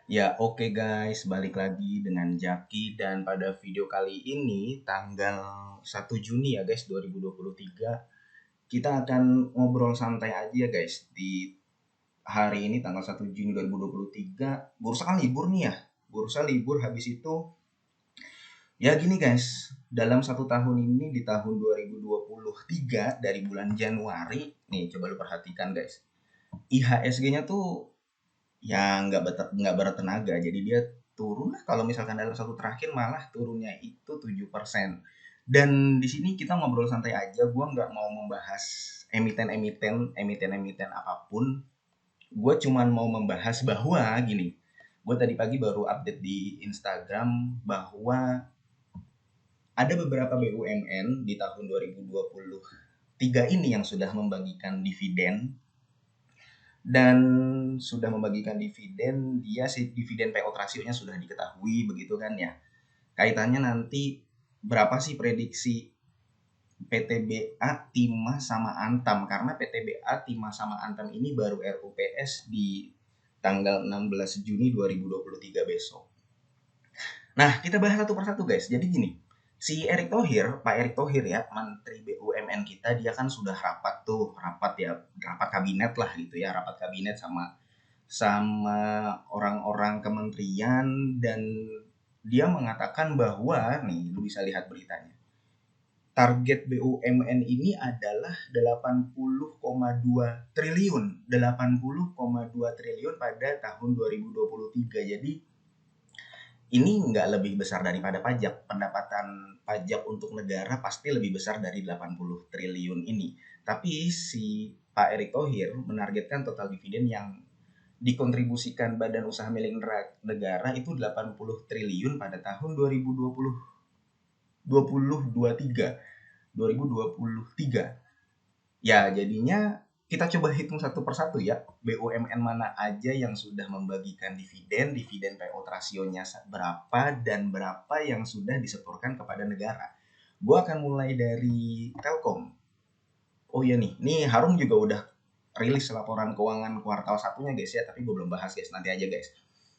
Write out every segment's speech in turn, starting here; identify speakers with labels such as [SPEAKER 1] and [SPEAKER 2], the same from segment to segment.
[SPEAKER 1] Ya, oke guys, balik lagi dengan Jaki dan pada video kali ini tanggal 1 Juni ya guys 2023 kita akan ngobrol santai aja guys di hari ini tanggal 1 Juni 2023 bursa kan libur nih ya. Bursa libur habis itu ya gini guys, dalam 1 tahun ini di tahun 2023 dari bulan Januari nih coba lu perhatikan guys. IHSG-nya tuh ya nggak bertenaga, jadi dia turun lah kalau misalkan dalam satu terakhir malah turunnya itu 7%. Dan di sini kita ngobrol santai aja, gua nggak mau membahas emiten-emiten apapun. Gue cuman mau membahas bahwa gini, gue tadi pagi baru update di Instagram bahwa ada beberapa BUMN di tahun 2023 ini yang sudah membagikan dividen dan sudah membagikan dividen, dia si dividen payout rasionya sudah diketahui begitu kan ya. Kaitannya nanti berapa sih prediksi PTBA, Timah sama Antam, karena PTBA, Timah sama Antam ini baru RUPS di tanggal 16 Juni 2023 besok. Nah, kita bahas satu persatu guys. Jadi gini, si Erick Thohir, Pak Erick Thohir ya, Menteri BUMN kita, dia kan sudah rapat ya, rapat kabinet lah gitu ya, rapat kabinet sama sama orang-orang kementerian dan dia mengatakan bahwa nih lu bisa lihat beritanya. Target BUMN ini adalah 80,2 triliun. 80,2 triliun pada tahun 2023. Jadi ini nggak lebih besar daripada pajak. Pendapatan pajak untuk negara pasti lebih besar dari 80 triliun ini. Tapi si Pak Erick Thohir menargetkan total dividen yang dikontribusikan badan usaha milik negara itu 80 triliun pada tahun 2023. Ya, jadinya kita coba hitung satu persatu ya. BUMN mana aja yang sudah membagikan dividen payout rasionya berapa, dan berapa yang sudah disetorkan kepada negara. Gue akan mulai dari Telkom. Oh iya nih Harum juga udah rilis laporan keuangan kuartal satunya guys ya, tapi gue belum bahas guys, nanti aja guys.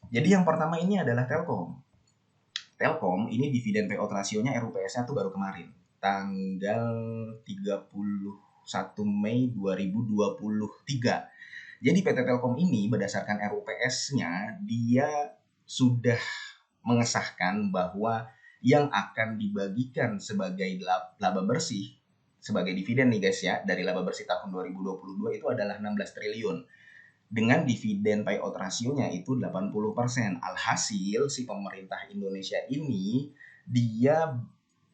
[SPEAKER 1] Jadi yang pertama ini adalah Telkom. Telkom ini dividen payout rasionya RUPS-nya tuh baru kemarin, tanggal 31 Mei 2023. Jadi PT Telkom ini berdasarkan RUPS-nya dia sudah mengesahkan bahwa yang akan dibagikan sebagai laba bersih sebagai dividen nih guys ya dari laba bersih tahun 2022 itu adalah 16 triliun dengan dividen payout rasionya itu 80%. Alhasil si pemerintah Indonesia ini dia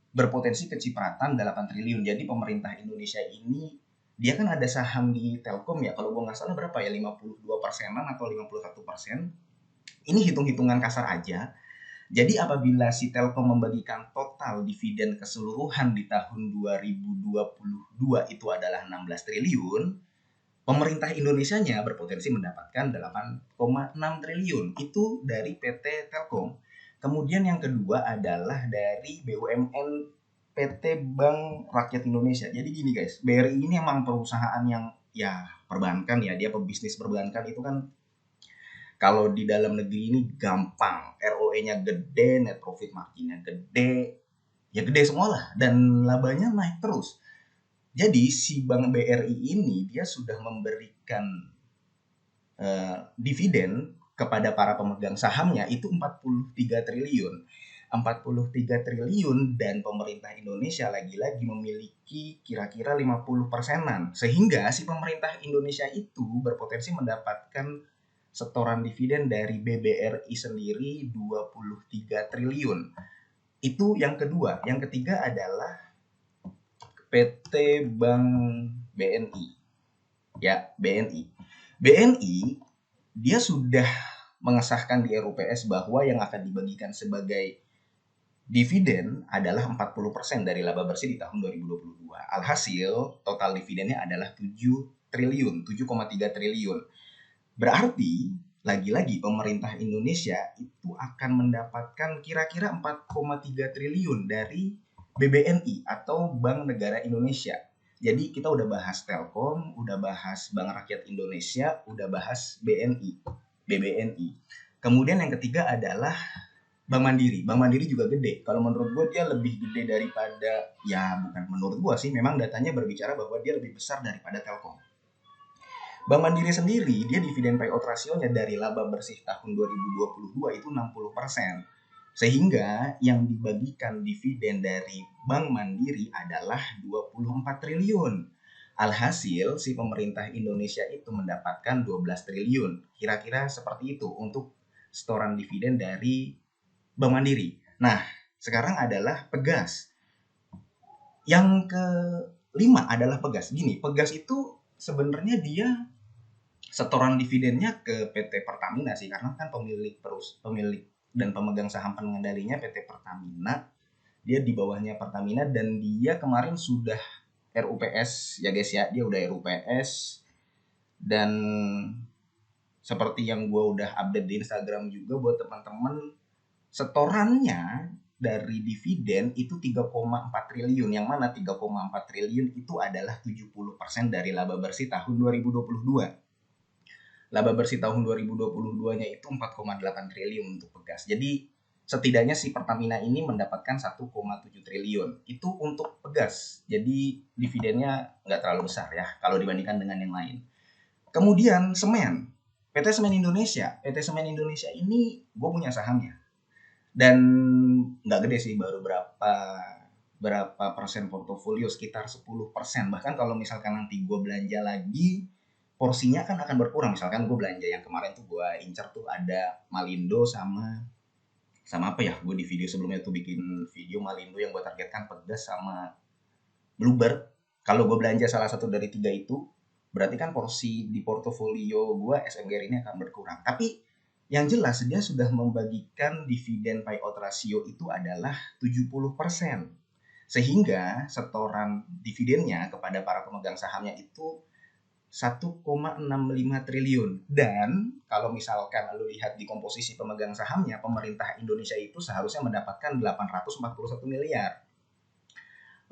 [SPEAKER 1] berpotensi kecipratan 8 triliun. Jadi pemerintah Indonesia ini dia kan ada saham di Telkom ya, kalau gue nggak salah berapa ya, 52%-an atau 51%. Ini hitung-hitungan kasar aja. Jadi apabila si Telkom membagikan total dividen keseluruhan di tahun 2022 itu adalah 16 triliun, pemerintah Indonesianya berpotensi mendapatkan 8,6 triliun. Itu dari PT Telkom. Kemudian yang kedua adalah dari BUMN PT Bank Rakyat Indonesia. Jadi gini guys, BRI ini emang perusahaan yang ya perbankan ya, dia pebisnis perbankan itu kan kalau di dalam negeri ini gampang, ROE-nya gede, net profit marginnya gede, ya gede semua lah, dan labanya naik terus. Jadi si Bank BRI ini dia sudah memberikan dividen kepada para pemegang sahamnya itu 43 triliun. 43 triliun dan pemerintah Indonesia lagi-lagi memiliki kira-kira 50%-an. Sehingga si pemerintah Indonesia itu berpotensi mendapatkan setoran dividen dari BBRI sendiri 23 triliun. Itu yang kedua. Yang ketiga adalah PT Bank BNI. Ya, BNI. BNI dia sudah mengesahkan di RUPS bahwa yang akan dibagikan sebagai dividen adalah 40% dari laba bersih di tahun 2022. Alhasil total dividennya adalah 7 triliun, 7,3 triliun. Berarti lagi-lagi pemerintah Indonesia itu akan mendapatkan kira-kira 4,3 triliun dari BBNI atau Bank Negara Indonesia. Jadi kita udah bahas Telkom, udah bahas Bank Rakyat Indonesia, udah bahas BNI, BBNI. Kemudian yang ketiga adalah Bank Mandiri. Bank Mandiri juga gede. Kalau menurut gue dia lebih gede daripada, ya bukan menurut gue sih, memang datanya berbicara bahwa dia lebih besar daripada Telkom. Bank Mandiri sendiri, dia dividen payout rasionya dari laba bersih tahun 2022 itu 60%. Sehingga yang dibagikan dividen dari Bank Mandiri adalah 24 triliun. Alhasil, si pemerintah Indonesia itu mendapatkan 12 triliun. Kira-kira seperti itu untuk setoran dividen dari Bank Mandiri. Nah, sekarang adalah Pegas. Yang kelima adalah Pegas. Gini, Pegas itu sebenarnya dia setoran dividennya ke PT Pertamina sih, karena kan pemilik dan pemegang saham pengendalinya PT Pertamina. Dia di bawahnya Pertamina dan dia kemarin sudah RUPS ya guys ya, dia udah RUPS. Dan seperti yang gue udah update di Instagram juga buat teman-teman, setorannya dari dividen itu 3,4 triliun, yang mana 3,4 triliun itu adalah 70% dari laba bersih tahun 2022. Laba bersih tahun 2022-nya itu 4,8 triliun untuk Pegas. Jadi setidaknya si Pertamina ini mendapatkan 1,7 triliun. Itu untuk Pegas. Jadi dividennya nggak terlalu besar ya kalau dibandingkan dengan yang lain. Kemudian Semen. PT Semen Indonesia. PT Semen Indonesia ini gue punya sahamnya. Dan nggak gede sih, baru berapa persen portofolio, sekitar 10%. Bahkan kalau misalkan nanti gue belanja lagi, porsinya kan akan berkurang. Misalkan gue belanja yang kemarin tuh gue incer tuh ada Malindo sama apa ya, gue di video sebelumnya tuh bikin video Malindo yang gue targetkan Pegas sama Bluebird. Kalau gue belanja salah satu dari tiga itu, berarti kan porsi di portofolio gue SMGR ini akan berkurang. Tapi yang jelas dia sudah membagikan dividen payout ratio itu adalah 70%. Sehingga setoran dividennya kepada para pemegang sahamnya itu 1,65 triliun. Dan kalau misalkan lu lihat di komposisi pemegang sahamnya, pemerintah Indonesia itu seharusnya mendapatkan 841 miliar.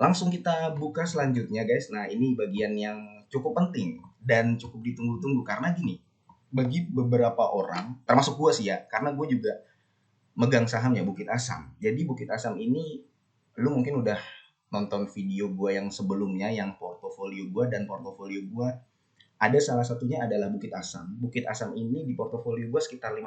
[SPEAKER 1] Langsung kita buka selanjutnya guys. Nah, ini bagian yang cukup penting dan cukup ditunggu-tunggu karena gini, bagi beberapa orang, termasuk gue sih ya, karena gue juga megang sahamnya Bukit Asam. Jadi Bukit Asam ini, lu mungkin udah nonton video gue yang sebelumnya, yang portofolio gue, dan portofolio gue ada salah satunya adalah Bukit Asam. Bukit Asam ini di portofolio gue sekitar 5%.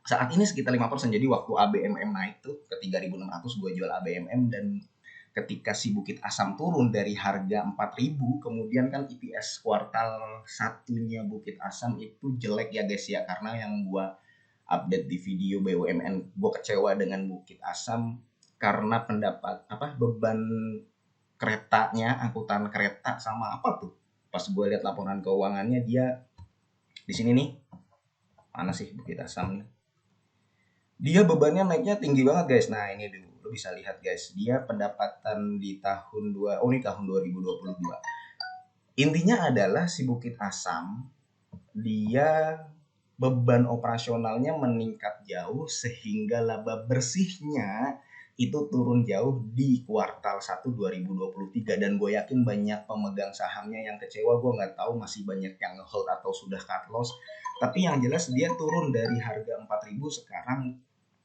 [SPEAKER 1] Saat ini sekitar 5%. Jadi waktu ABMM naik tuh ke 3.600 gue jual ABMM, dan ketika si Bukit Asam turun dari harga 4.000, kemudian kan EPS kuartal satunya Bukit Asam itu jelek ya guys ya, karena yang gue update di video BUMN, gue kecewa dengan Bukit Asam karena beban keretanya, angkutan kereta sama apa tuh. Pas gue lihat laporan keuangannya, dia di sini nih, mana sih Bukit Asam nih, dia bebannya naiknya tinggi banget guys. Nah ini dulu, lo bisa lihat guys, dia pendapatan di tahun 2022. Intinya adalah si Bukit Asam, dia beban operasionalnya meningkat jauh sehingga laba bersihnya itu turun jauh di kuartal 1 2023, dan gue yakin banyak pemegang sahamnya yang kecewa. Gue nggak tahu masih banyak yang nge-hold atau sudah cut loss, tapi yang jelas dia turun dari harga 4.000 sekarang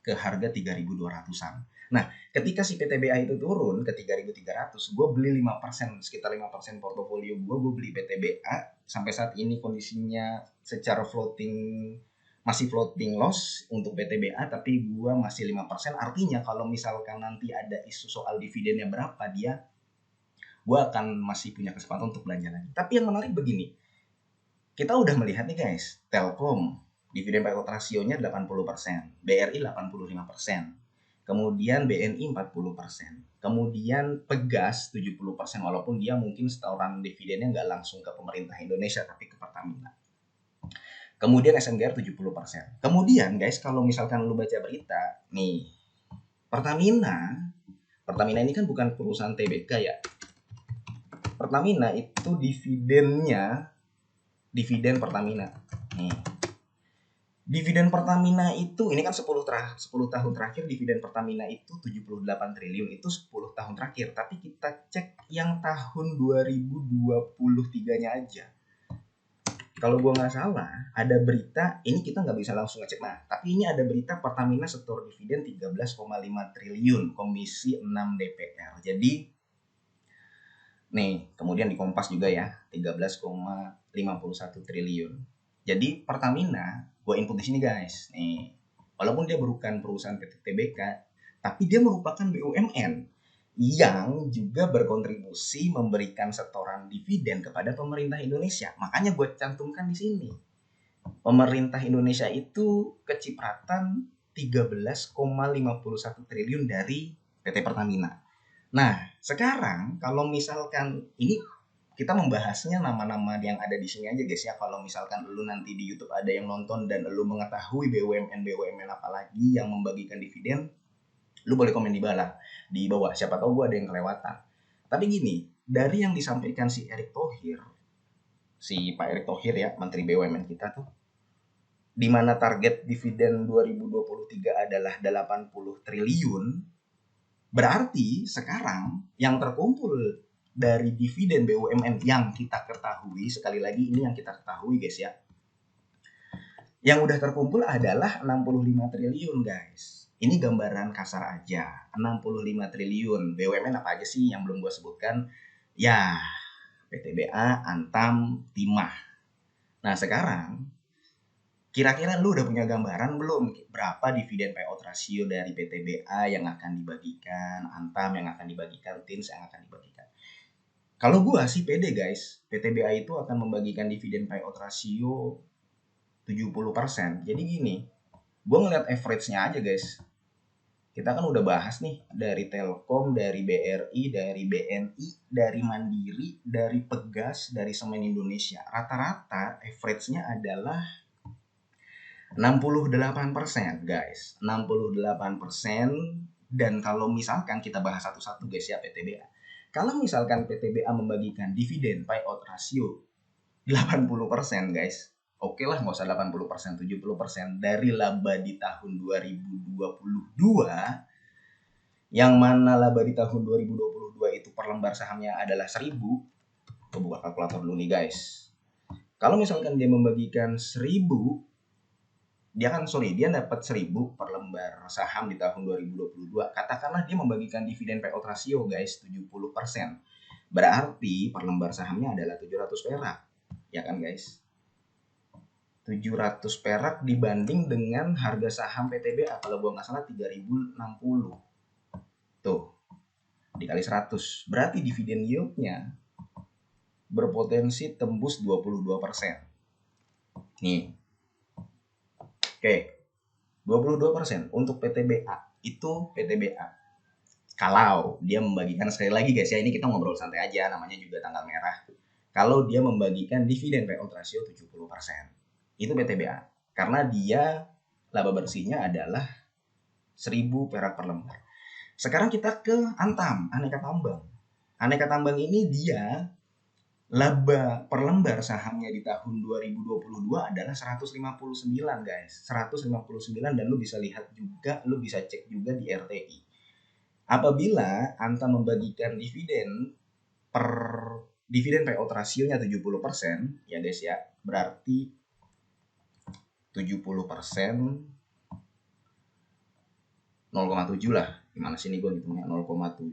[SPEAKER 1] ke harga 3.200-an. Nah, ketika si PTBA itu turun ke 3.300, gue beli 5%, sekitar 5% portofolio gue beli PTBA. Sampai saat ini kondisinya secara masih floating loss untuk PTBA, tapi gue masih 5%. Artinya kalau misalkan nanti ada isu soal dividennya berapa, gue akan masih punya kesempatan untuk belanja lagi. Tapi yang menarik begini, kita udah melihat nih guys, Telkom dividen payout rasionya 80%, BRI 85%, kemudian BNI 40%, kemudian Pegas 70%, walaupun dia mungkin setoran dividennya nggak langsung ke pemerintah Indonesia tapi ke Pertamina. Kemudian SMGR 70%. Kemudian guys, kalau misalkan lu baca berita nih, Pertamina ini kan bukan perusahaan TBK ya. Pertamina itu dividen Pertamina. Nih. Dividen Pertamina itu, ini kan 10 tahun terakhir dividen Pertamina itu 78 triliun, itu 10 tahun terakhir. Tapi kita cek yang tahun 2023-nya aja. kalau gua nggak salah ada berita, ini kita nggak bisa langsung ngecek, nah tapi ini ada berita Pertamina setor dividen 13,5 triliun Komisi 6 DPR. Jadi nih, kemudian di Kompas juga ya, 13,51 triliun. Jadi Pertamina, gue input di sini guys. Nih, walaupun dia bukan perusahaan PT TBK, tapi dia merupakan BUMN yang juga berkontribusi memberikan setoran dividen kepada pemerintah Indonesia. Makanya gue cantumkan di sini. Pemerintah Indonesia itu kecipratan 13,51 triliun dari PT Pertamina. Nah, sekarang kalau misalkan ini kita membahasnya nama-nama yang ada di sini aja guys ya. Kalau misalkan lu nanti di YouTube ada yang nonton dan lu mengetahui BUMN apa lagi yang membagikan dividen, lu boleh komen di bawah. Siapa tahu gue ada yang kelewatan. Tapi gini, dari yang disampaikan si Erick Thohir, si Pak Erick Thohir ya, Menteri BUMN kita tuh, di mana target dividen 2023 adalah 80 triliun, berarti sekarang yang terkumpul dari dividen BUMN yang kita ketahui, sekali lagi ini yang kita ketahui guys ya, yang udah terkumpul adalah 65 triliun guys. Ini gambaran kasar aja, 65 triliun. BUMN apa aja sih yang belum gue sebutkan? Ya, PTBA, Antam, Timah. Nah sekarang, kira-kira lu udah punya gambaran belum berapa dividen payout ratio dari PTBA yang akan dibagikan, Antam yang akan dibagikan, Tins yang akan dibagikan? Kalau gua sih pede guys, PTBA itu akan membagikan dividen payout ratio 70%. Jadi gini, gua ngeliat average-nya aja guys. Kita kan udah bahas nih dari Telkom, dari BRI, dari BNI, dari Mandiri, dari Pegas, dari Semen Indonesia. Rata-rata average-nya adalah 68% guys, 68%. Dan kalau misalkan kita bahas satu-satu guys ya PTBA, kalau misalkan PTBA membagikan dividen payout ratio 80% guys, oke lah nggak usah 80%, 70% dari laba di tahun 2022, yang mana laba di tahun 2022 itu per lembar sahamnya adalah 1000. Gue buka kalkulator dulu nih guys. Kalau misalkan dia membagikan 1000, dia dapat 1000 per lembar saham di tahun 2022. Katakanlah dia membagikan dividen payout ratio guys 70%. Berarti per lembar sahamnya adalah 700 perak. Ya kan guys? 700 perak dibanding dengan harga saham PTBA kalau gua nggak salah 3060. Tuh, dikali 100. Berarti dividen yieldnya berpotensi tembus 22%. Nih. Oke. 22% untuk PTBA. Itu PTBA. Kalau dia membagikan, sekali lagi guys ya, ini kita ngobrol santai aja, namanya juga tanggal merah. Kalau dia membagikan dividen payout ratio 70%. Itu PTBA. Karena dia laba bersihnya adalah 1000 perak per lembar. Sekarang kita ke Antam, Aneka Tambang. Aneka Tambang ini dia laba per lembar sahamnya di tahun 2022 adalah 159 guys. 159, dan lu bisa lihat juga, lu bisa cek juga di RTI. Apabila Antam membagikan dividen payout rasionya 70% ya guys ya, berarti 70% 0,7 lah. Gimana sini gue ngitungnya, 0,7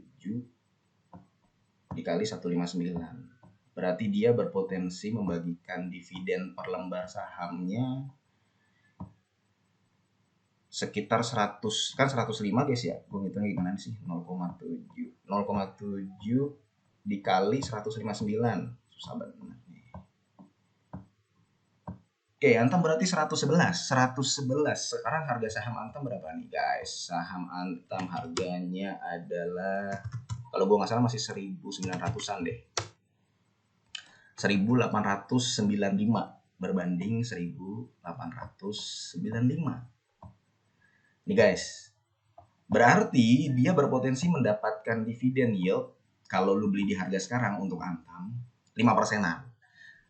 [SPEAKER 1] dikali 159. Berarti dia berpotensi membagikan dividen per lembar sahamnya sekitar 100, kan 105 guys ya. Gue ngitungnya gimana sih? 0,7 dikali 159. Susah banget. Oke, Antam berarti 111. 111. Sekarang harga saham Antam berapa nih guys? Saham Antam harganya adalah, kalau gue nggak salah masih 1900-an deh. 1895 berbanding 1895. Nih guys, berarti dia berpotensi mendapatkan dividen yield kalau lu beli di harga sekarang untuk Antam 5%-an.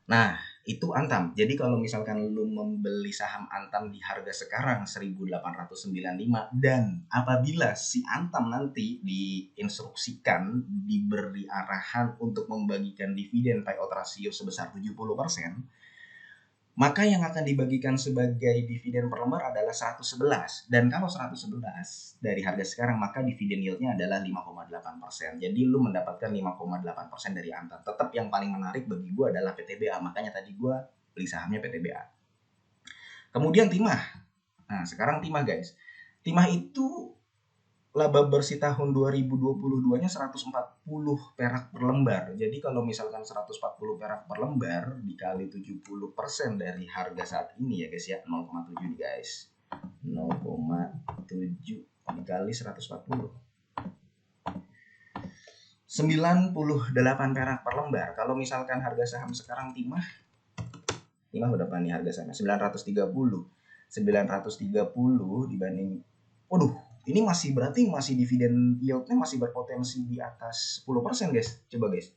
[SPEAKER 1] Nah, itu Antam. Jadi kalau misalkan lu membeli saham Antam di harga sekarang 1895, dan apabila si Antam nanti diinstruksikan, diberi arahan untuk membagikan dividen payout ratio sebesar 70%, maka yang akan dibagikan sebagai dividen per lembar adalah 111. Dan kalau 111 dari harga sekarang, maka dividen yieldnya adalah 5,8%. Jadi lu mendapatkan 5,8% dari Antam. Tetap yang paling menarik bagi gue adalah PTBA. Makanya tadi gue beli sahamnya PTBA. Kemudian Timah. Nah, sekarang Timah guys. Timah itu laba bersih tahun 2022-nya 140 perak per lembar. Jadi kalau misalkan 140 perak per lembar dikali 70% dari harga saat ini ya guys ya, 0,7 nih guys. 0,7 dikali 140. 98 perak per lembar. Kalau misalkan harga saham sekarang Timah berapa nih harga sahamnya? 930. 930 dibanding, waduh, ini berarti masih dividen yieldnya masih berpotensi di atas 10% guys. Coba guys,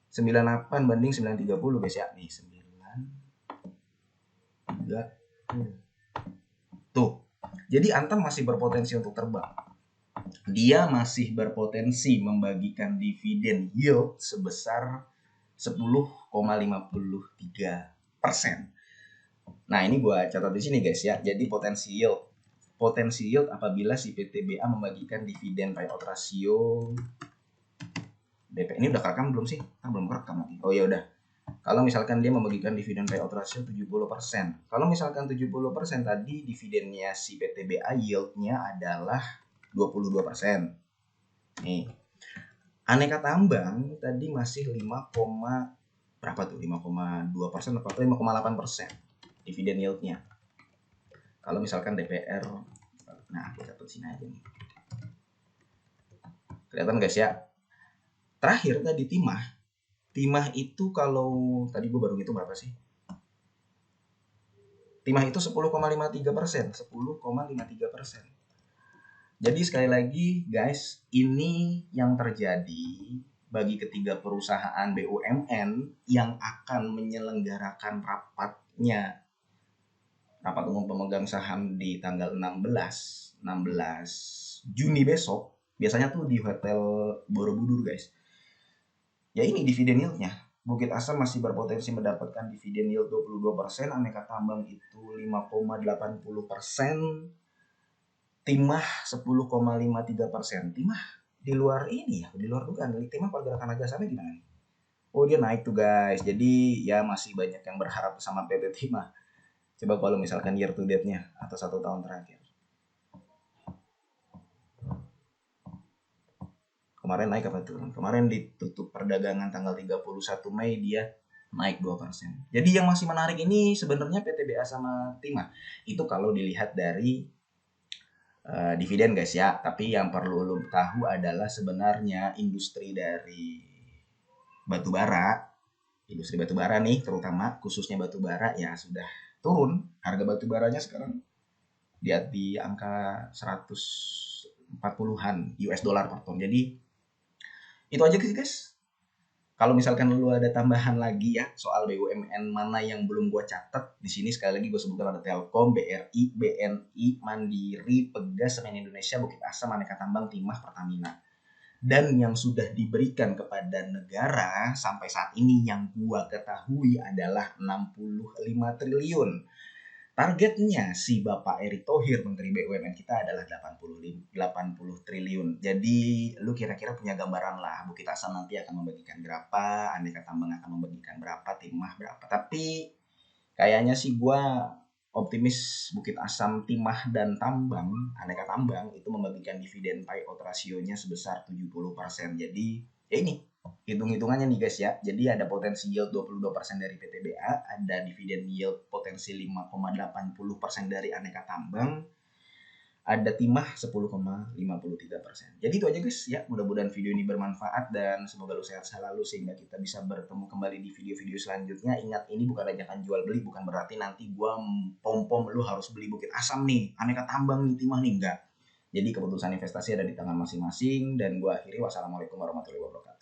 [SPEAKER 1] 98 banding 930 guys ya. Nih 930 tuh. Jadi Antam masih berpotensi untuk terbang. Dia masih berpotensi membagikan dividen yield sebesar 10,53%. Nah, ini gue catat di sini guys ya. Jadi potensi yield apabila si PTBA membagikan dividen payout ratio DP. Ini udah kerekam belum sih? Belum kerekam lagi. Oh ya udah. Kalau misalkan dia membagikan dividen payout ratio 70%. Kalau misalkan 70% tadi dividennya si PTBA yieldnya adalah 22%. Nih. Aneka Tambang tadi masih 5, berapa tuh? 5,2% atau 5,8% dividen yieldnya. Kalau misalkan DPR, nah aku catat sini aja nih. Kelihatan guys ya. Terakhir tadi Timah itu kalau tadi gue baru ngitung berapa sih? Timah itu 10,53%, 10,53%. Jadi sekali lagi guys, ini yang terjadi bagi ketiga perusahaan BUMN yang akan menyelenggarakan rapat umum pemegang saham di tanggal 16 Juni besok. Biasanya tuh di Hotel Borobudur guys. Ya ini dividen yieldnya. Bukit Asam masih berpotensi mendapatkan dividen yield 22%, Aneka Tambang itu 5,80%, Timah 10,53%. Timah di luar ini ya, di luar dugaan. Timah pergerakan harga sahamnya gimana nih? Oh dia naik tuh guys. Jadi ya masih banyak yang berharap sama PT Timah. Coba kalau misalkan year to date-nya atau 1 tahun terakhir. Kemarin naik apa turun? Kemarin ditutup perdagangan tanggal 31 Mei dia naik 2%. Jadi yang masih menarik ini sebenarnya PTBA sama Timah. Itu kalau dilihat dari dividen guys ya. Tapi yang perlu lo tahu adalah sebenarnya industri batubara nih terutama khususnya batubara ya sudah turun. Harga batubaranya sekarang di angka 140-an US dollar per ton. Jadi itu aja guys. Kalau misalkan lu ada tambahan lagi ya soal BUMN mana yang belum gue catat, di sini sekali lagi gue sebutkan ada Telkom, BRI, BNI, Mandiri, Pegas, Semen Indonesia, Bukit Asam, Aneka Tambang, Timah, Pertamina. Dan yang sudah diberikan kepada negara sampai saat ini yang gue ketahui adalah 65 triliun. Targetnya si Bapak Erick Thohir, Menteri BUMN kita adalah 80 triliun. Jadi lu kira-kira punya gambaran lah Bukit Asam nanti akan membagikan berapa, Aneka Tambang akan membagikan berapa, Timah berapa. Tapi kayaknya sih gua optimis Bukit Asam, Timah, dan Tambang, Aneka Tambang itu membagikan dividen payout rasionya sebesar 70%. Jadi ya ini hitung-hitungannya nih guys ya. Jadi ada potensi yield 22% dari PTBA, ada dividen yield potensi 5,80% dari Aneka Tambang, ada Timah 10,53%. Jadi itu aja guys ya. Mudah-mudahan video ini bermanfaat dan semoga lu sehat selalu sehingga kita bisa bertemu kembali di video-video selanjutnya. Ingat, ini bukan ajakan jual beli, bukan berarti nanti gua pom-pom lu harus beli Bukit Asam nih, Aneka Tambang nih, Timah nih, enggak. Jadi keputusan investasi ada di tangan masing-masing dan gua akhiri. Wassalamualaikum warahmatullahi wabarakatuh.